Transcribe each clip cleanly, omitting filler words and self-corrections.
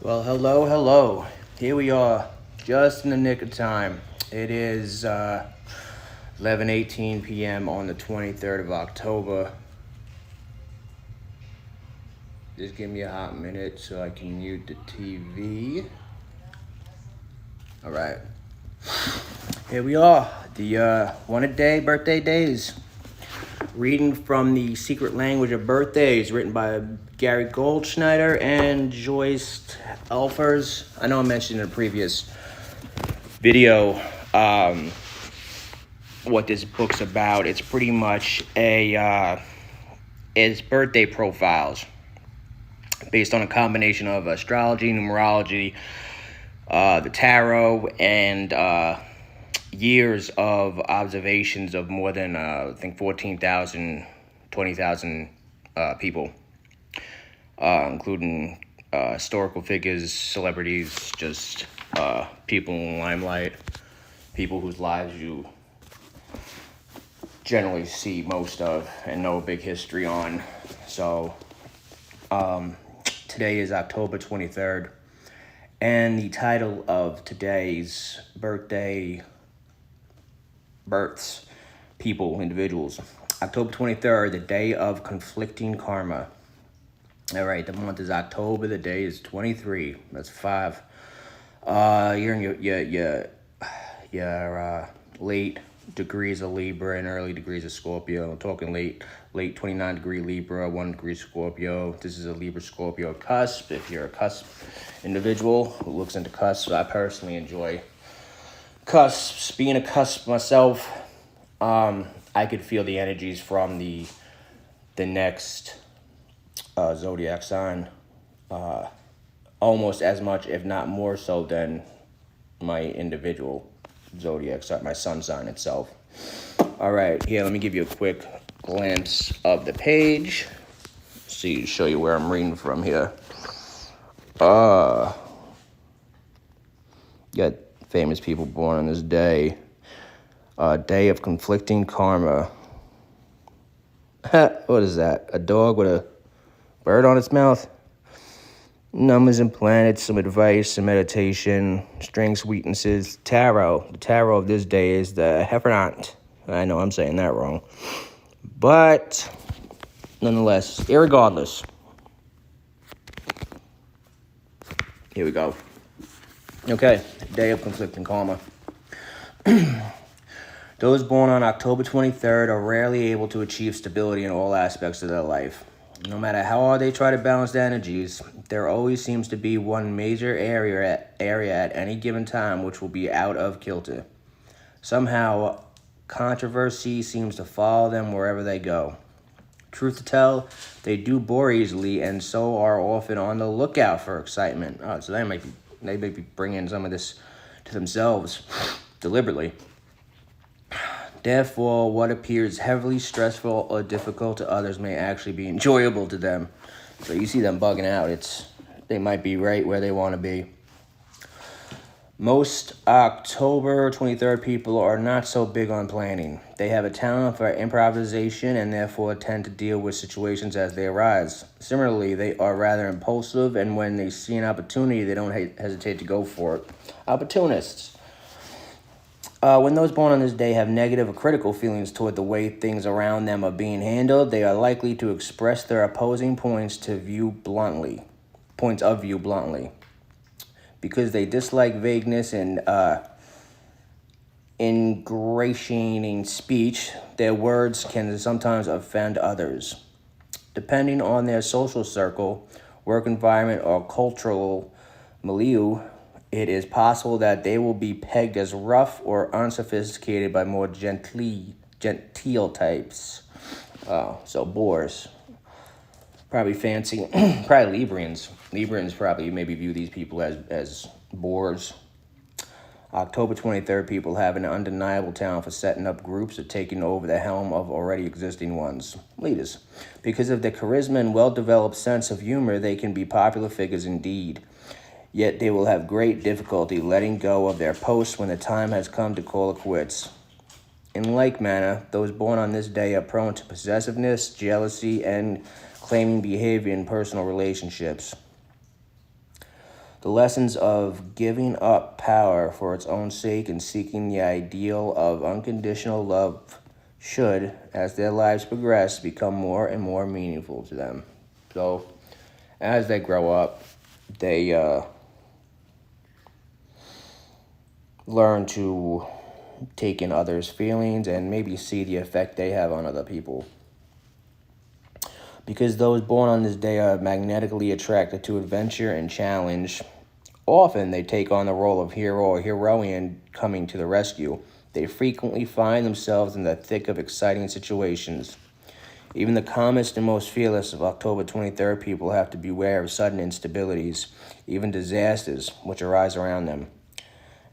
Well, hello, hello. Here we are, just in the nick of time. It is 11:18 p.m. on the 23rd of October. Just give me a hot minute so I can mute the TV. All right. Here we are, the one-a-day birthday days. Reading from The Secret Language of Birthdays, written by Gary Goldscheider and Joost. I know I mentioned in a previous video what this book's about. It's pretty much it's birthday profiles based on a combination of astrology, numerology, the tarot, and years of observations of more than, I think, 14,000, 20,000 people, including historical figures, celebrities, just people in the limelight, people whose lives you generally see most of and know a big history on. So today is October 23rd, and the title of today's births, people, individuals. October 23rd, the day of conflicting karma. All right, the month is October, the day is 23. That's 5. You're in your late degrees of Libra and early degrees of Scorpio. I'm talking late 29 degree Libra, 1 degree Scorpio. This is a Libra Scorpio cusp. If you're a cusp individual who looks into cusps, I personally enjoy cusps. Being a cusp myself, I could feel the energies from the next zodiac sign almost as much, if not more so, than my individual zodiac sign, my sun sign itself. All right, here, let me give you a quick glance of the page. Show you where I'm reading from here. Got famous people born on this day. Day of conflicting karma. What is that? A dog with a bird on its mouth? Numbers and planets, some advice, some meditation, strengths, weaknesses, tarot. The tarot of this day is the Hierophant. I know I'm saying that wrong. But, nonetheless, irregardless. Here we go. Okay, day of conflicting karma. Those born on October 23rd are rarely able to achieve stability in all aspects of their life. No matter how hard they try to balance their energies, there always seems to be one major area at any given time which will be out of kilter. Somehow, controversy seems to follow them wherever they go. Truth to tell, they do bore easily and so are often on the lookout for excitement. So they may be bringing some of this to themselves deliberately. Therefore, what appears heavily stressful or difficult to others may actually be enjoyable to them. So you see them bugging out. They might be right where they want to be. Most October 23rd people are not so big on planning. They have a talent for improvisation and therefore tend to deal with situations as they arise. Similarly, they are rather impulsive, and when they see an opportunity, they don't hesitate to go for it. Opportunists. When those born on this day have negative or critical feelings toward the way things around them are being handled, they are likely to express their opposing points of view bluntly. Because they dislike vagueness and ingratiating speech, their words can sometimes offend others. Depending on their social circle, work environment, or cultural milieu, it is possible that they will be pegged as rough or unsophisticated by more genteel types. So boors. Probably fancy, probably Librians. Librians probably maybe view these people as boors. October 23rd people have an undeniable talent for setting up groups or taking over the helm of already existing ones. Leaders. Because of their charisma and well-developed sense of humor, they can be popular figures indeed. Yet they will have great difficulty letting go of their posts when the time has come to call it quits. In like manner, those born on this day are prone to possessiveness, jealousy, and claiming behavior in personal relationships. The lessons of giving up power for its own sake and seeking the ideal of unconditional love should, as their lives progress, become more and more meaningful to them. So, as they grow up, they learn to take in others' feelings and maybe see the effect they have on other people. Because those born on this day are magnetically attracted to adventure and challenge, often they take on the role of hero or heroine coming to the rescue. They frequently find themselves in the thick of exciting situations. Even the calmest and most fearless of October 23rd people have to beware of sudden instabilities, even disasters which arise around them.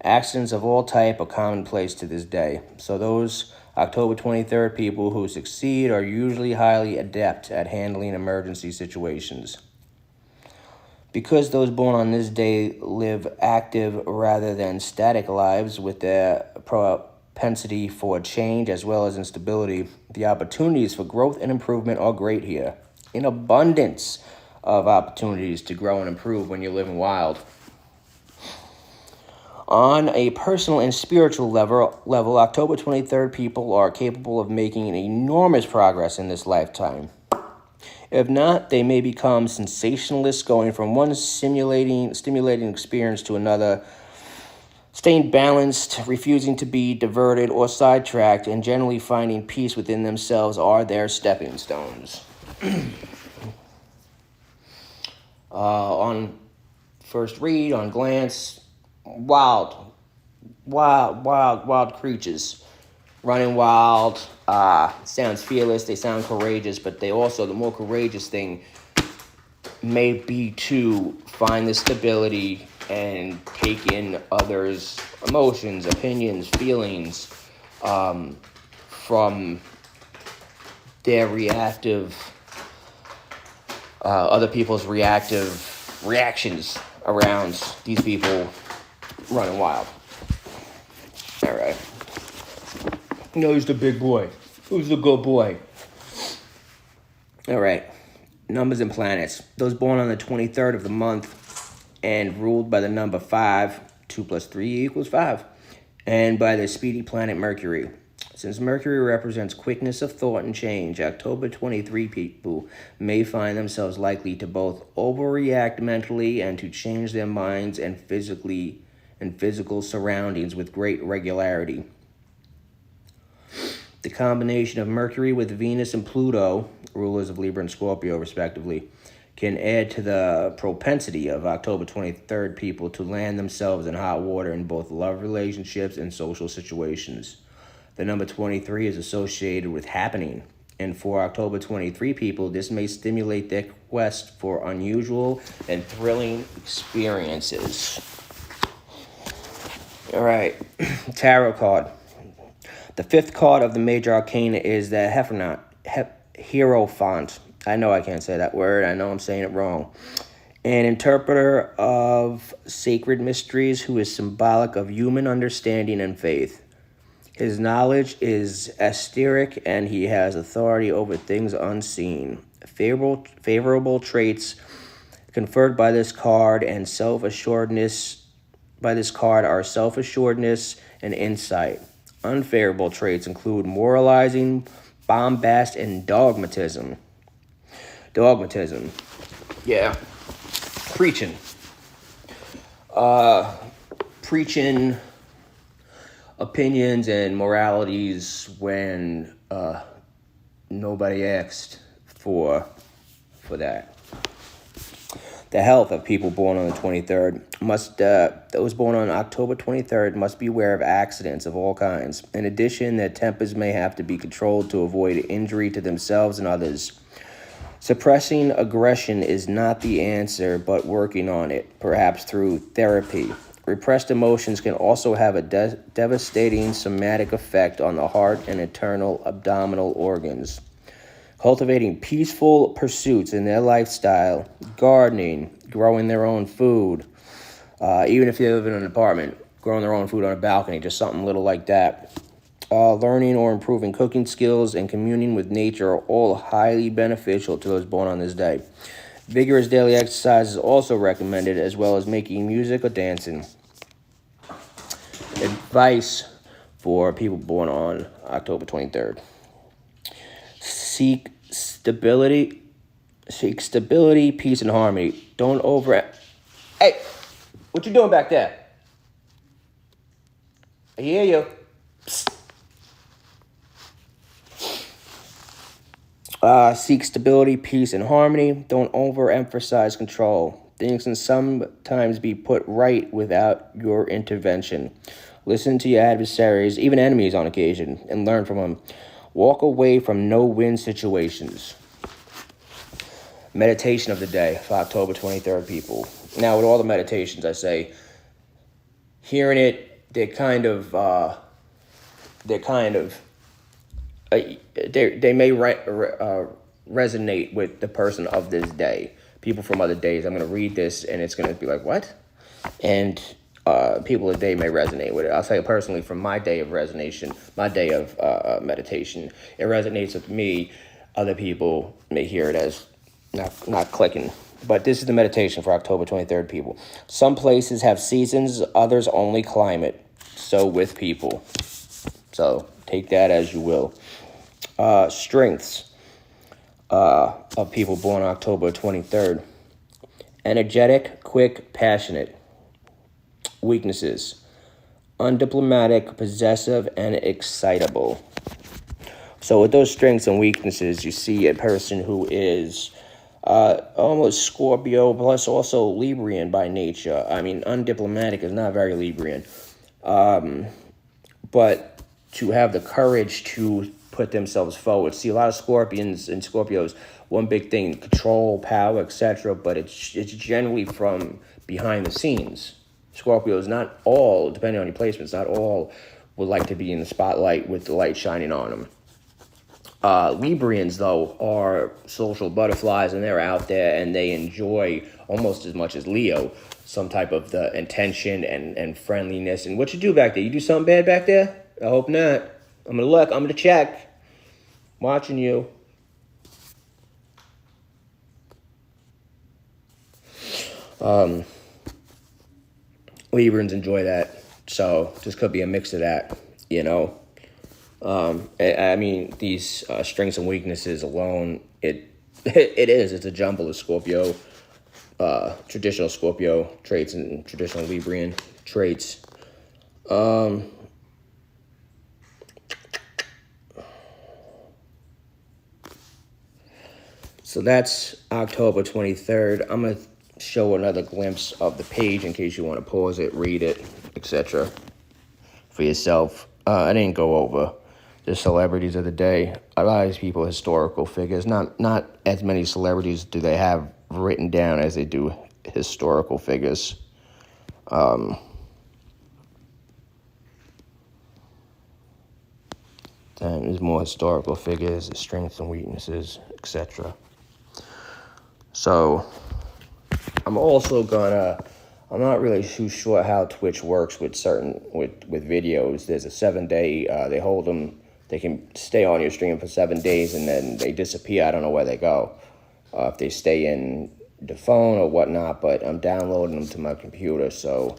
Accidents of all type are commonplace to this day, so those October 23rd people who succeed are usually highly adept at handling emergency situations. Because those born on this day live active rather than static lives with their propensity for change as well as instability, the opportunities for growth and improvement are great here. An abundance of opportunities to grow and improve when you're living wild. On a personal and spiritual level, October 23rd people are capable of making enormous progress in this lifetime. If not, they may become sensationalists, going from one stimulating experience to another, staying balanced, refusing to be diverted or sidetracked, and generally finding peace within themselves are their stepping stones. On first read, on glance, wild creatures. Running wild, sounds fearless, they sound courageous, but they also, the more courageous thing may be to find the stability and take in others' emotions, opinions, feelings, from their other people's reactions around these people running wild. All right. Who's the big boy? Who's the good boy? All right. Numbers and planets. Those born on the 23rd of the month and ruled by the number 5, 2 plus 3 equals 5, and by the speedy planet Mercury. Since Mercury represents quickness of thought and change, October 23 people may find themselves likely to both overreact mentally and to change their minds and physical surroundings with great regularity. The combination of Mercury with Venus and Pluto, rulers of Libra and Scorpio respectively, can add to the propensity of October 23rd people to land themselves in hot water in both love relationships and social situations. The number 23 is associated with happening, and for October 23 people, this may stimulate their quest for unusual and thrilling experiences. All right, tarot card. The 5th card of the major arcana is the Hierophant. I know I can't say that word. I know I'm saying it wrong. An interpreter of sacred mysteries who is symbolic of human understanding and faith. His knowledge is etheric and he has authority over things unseen. Favorable traits conferred by this card and self-assuredness are self-assuredness and insight. Unfavorable traits include moralizing, bombast, and dogmatism. Yeah. Preaching. Preaching opinions and moralities when nobody asked for that. The health of people born on the 23rd those born on October 23rd must beware of accidents of all kinds. In addition, their tempers may have to be controlled to avoid injury to themselves and others. Suppressing aggression is not the answer, but working on it, perhaps through therapy. Repressed emotions can also have a devastating somatic effect on the heart and internal abdominal organs. Cultivating peaceful pursuits in their lifestyle, gardening, growing their own food, even if you live in an apartment, growing their own food on a balcony, just something little like that. Learning or improving cooking skills and communing with nature are all highly beneficial to those born on this day. Vigorous daily exercise is also recommended, as well as making music or dancing. Advice for people born on October 23rd. Seek stability, peace, and harmony. Don't over... Hey, what you doing back there? I hear you. Seek stability, peace, and harmony. Don't overemphasize control. Things can sometimes be put right without your intervention. Listen to your adversaries, even enemies on occasion, and learn from them. Walk away from no-win situations. Meditation of the day for October 23rd, people. Now, with all the meditations, I say, hearing it, they may resonate with the person of this day. People from other days, I'm going to read this, and it's going to be like, what? And people today may resonate with it. I'll say personally, from my day of meditation, it resonates with me. Other people may hear it as not clicking. But this is the meditation for October 23rd, people. Some places have seasons, others only climate. So with people. So take that as you will. Strengths of people born October 23rd. Energetic, quick, passionate. Weaknesses: undiplomatic, possessive, and excitable. So with those strengths and weaknesses, you see a person who is almost Scorpio, plus also Librian by nature. I mean, undiplomatic is not very Librian. But to have the courage to put themselves forward. See, a lot of Scorpions and Scorpios, one big thing, control, power, etc., but it's generally from behind the scenes. Scorpios, not all, depending on your placements, not all would like to be in the spotlight with the light shining on them. Librians, though, are social butterflies, and they're out there, and they enjoy almost as much as Leo some type of the intention and friendliness. And what you do back there? You do something bad back there? I hope not. I'm going to look. I'm going to check. Watching you. Librians enjoy that. So this could be a mix of that, you know. I mean, these strengths and weaknesses alone, it's a jumble of Scorpio, traditional Scorpio traits and traditional Librian traits. So that's October 23rd. I'm going to show another glimpse of the page in case you want to pause it, read it, etc. for yourself. I didn't go over the celebrities of the day. A lot of these people are historical figures. Not as many celebrities do they have written down as they do historical figures. Then there's more historical figures, strengths and weaknesses, etc. So I'm not really too sure how Twitch works with videos. There's a 7-day, they hold them, they can stay on your stream for 7 days and then they disappear. I don't know where they go. If they stay in the phone or whatnot, but I'm downloading them to my computer. So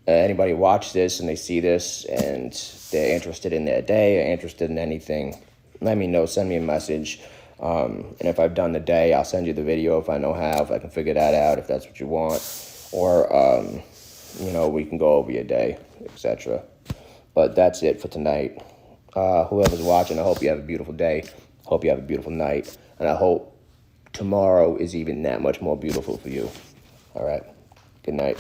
anybody watch this and they see this and they're interested in their day or interested in anything, let me know, send me a message. And if I've done the day, I'll send you the video if I know how, if I can figure that out, if that's what you want. Or, we can go over your day, etc. But that's it for tonight. Whoever's watching, I hope you have a beautiful day. Hope you have a beautiful night. And I hope tomorrow is even that much more beautiful for you. All right. Good night.